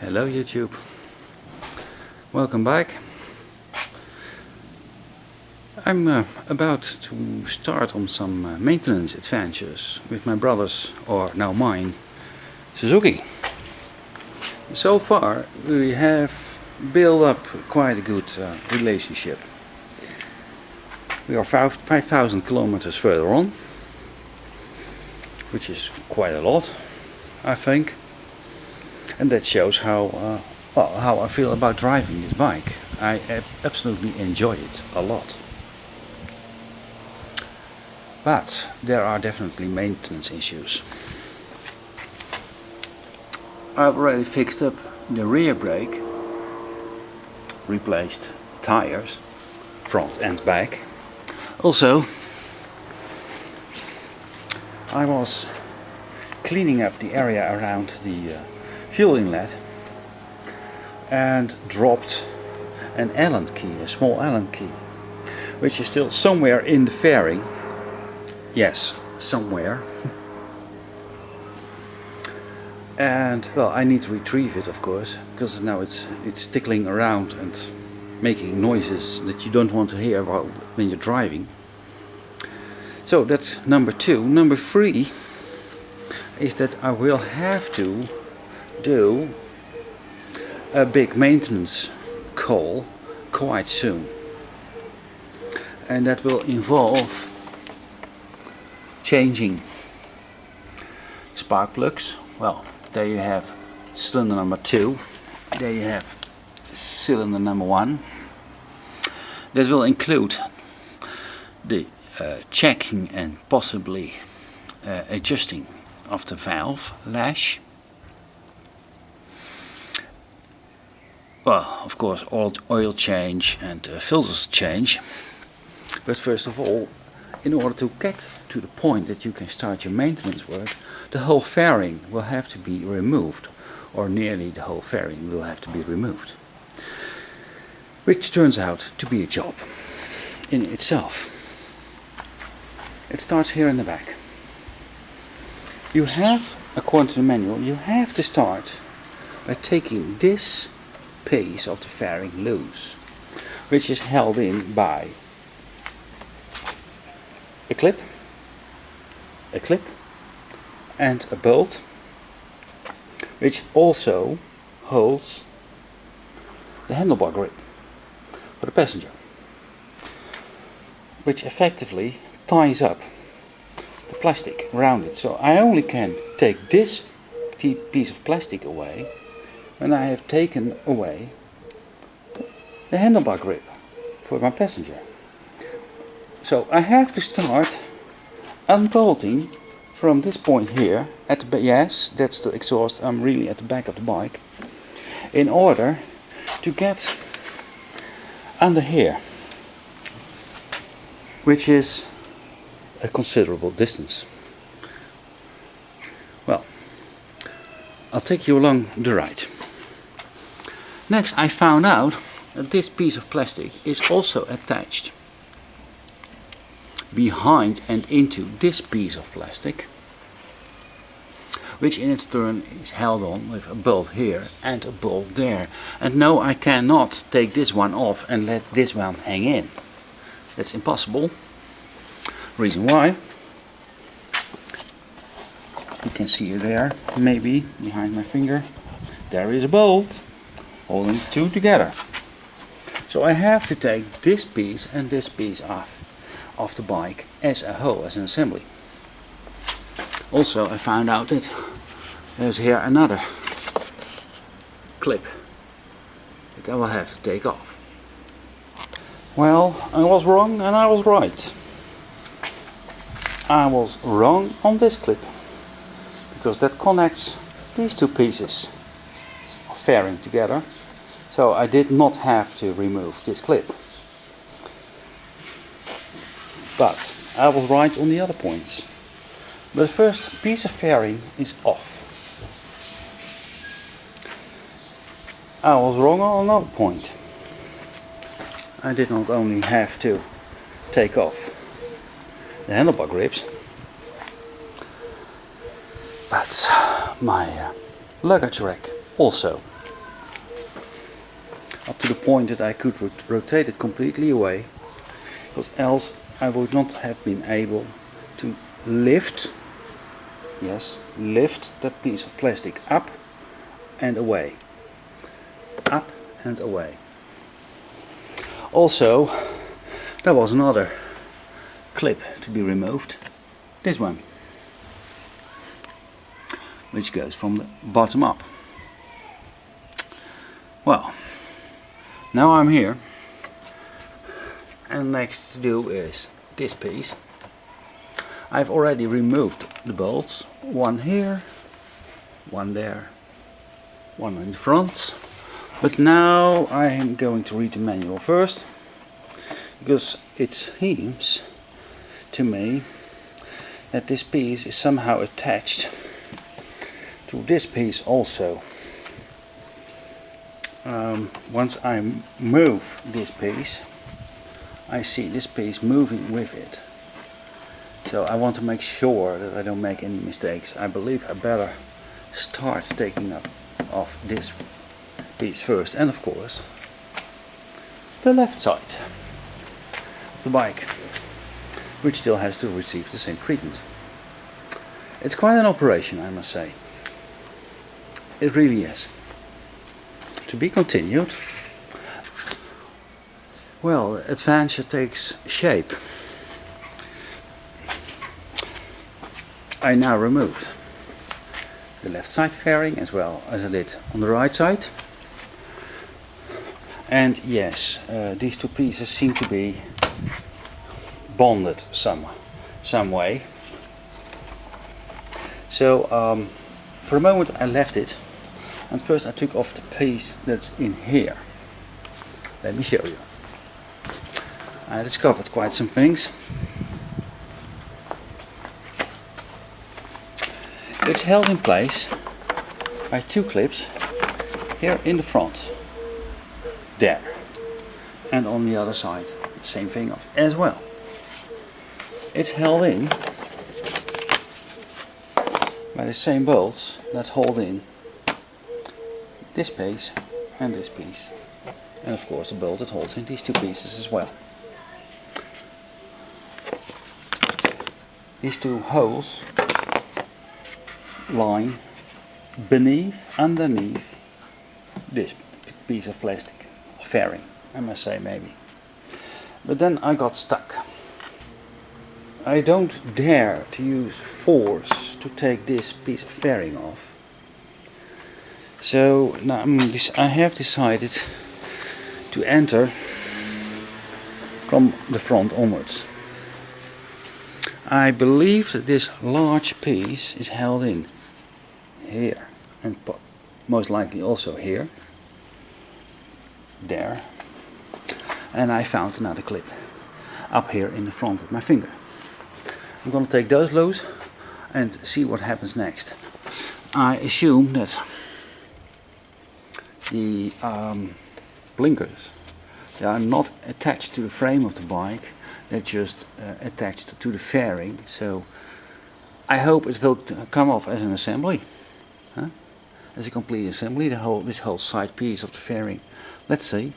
Hello YouTube, welcome back. I'm about to start on some maintenance adventures with my brother's, or now mine, Suzuki. So far we have built up quite a good relationship. We are 5,000 kilometers further on, which is quite a lot, I think. And that shows how I feel about driving this bike. I absolutely enjoy it a lot. But there are definitely maintenance issues. I've already fixed up the rear brake, replaced the tires, front and back. Also, I was cleaning up the area around the fuel inlet and dropped an Allen key, a small Allen key, which is still somewhere in the fairing. Yes, somewhere. And well, I need to retrieve it, of course, because now it's tickling around and making noises that you don't want to hear when you're driving. So that's number 2. Number 3 is that I will have to do a big maintenance call quite soon, and that will involve changing spark plugs. Well, there you have cylinder number 2, there you have cylinder number 1. That will include the checking and possibly adjusting of the valve lash. Well, of course, oil change and filters change. But first of all, in order to get to the point that you can start your maintenance work, the whole fairing will have to be removed, or nearly the whole fairing will have to be removed. Which turns out to be a job in itself. It starts here in the back. You have, according to the manual, you have to start by taking this piece of the fairing loose, which is held in by a clip and a bolt, which also holds the handlebar grip for the passenger, which effectively ties up the plastic around it. So I only can take this piece of plastic away when I have taken away the handlebar grip for my passenger. So I have to start unbolting from this point here at the yes, that's the exhaust. I'm really at the back of the bike, in order to get under here, which is a considerable distance. Well, I'll take you along the ride. Next, I found out that this piece of plastic is also attached behind and into this piece of plastic, which in its turn is held on with a bolt here and a bolt there. And no, I cannot take this one off and let this one hang in. That's impossible. Reason why, you can see it there, maybe behind my finger. There is a bolt holding the two together. So I have to take this piece and this piece off of the bike as a whole, as an assembly. Also, I found out that there's here another clip that I will have to take off. Well, I was wrong and I was right. I was wrong on this clip, because that connects these two pieces of fairing together. So I did not have to remove this clip. But I was right on the other points. But the first piece of fairing is off. I was wrong on another point. I did not only have to take off the handlebar grips, but my luggage rack also. to the point that I could rotate it completely away, because else I would not have been able to lift, yes, lift that piece of plastic up and away. Up and away. Also, there was another clip to be removed, this one, which goes from the bottom up. Well, now I'm here, and next to do is this piece. I've already removed the bolts, one here, one there, one in front, but now I am going to read the manual first, because it seems to me that this piece is somehow attached to this piece also. Once I move this piece, I see this piece moving with it. So I want to make sure that I don't make any mistakes. I believe I better start taking off this piece first, and of course the left side of the bike, which still has to receive the same treatment. It's quite an operation, I must say. It really is. To be continued. Well, adventure takes shape. I now removed the left side fairing as well as I did on the right side. And yes, these two pieces seem to be bonded some way. So for a moment I left it, and first I took off the piece that's in here. Let me show you. I discovered quite some things. It's held in place by two clips here in the front, there, and on the other side the same thing as well. It's held in by the same bolts that hold in this piece and this piece, and of course the bolt that holds in these two pieces as well. These two holes line underneath this piece of plastic, fairing, I must say, maybe. But then I got stuck. I don't dare to use force to take this piece of fairing off. So now I have decided to enter from the front onwards. I believe that this large piece is held in here, and most likely also here, there, and I found another clip up here in the front of my finger. I'm going to take those loose and see what happens next. I assume that the blinkers, they are not attached to the frame of the bike, they're just attached to the fairing, so I hope it will come off as an assembly, as a complete assembly, this whole side piece of the fairing. Let's see.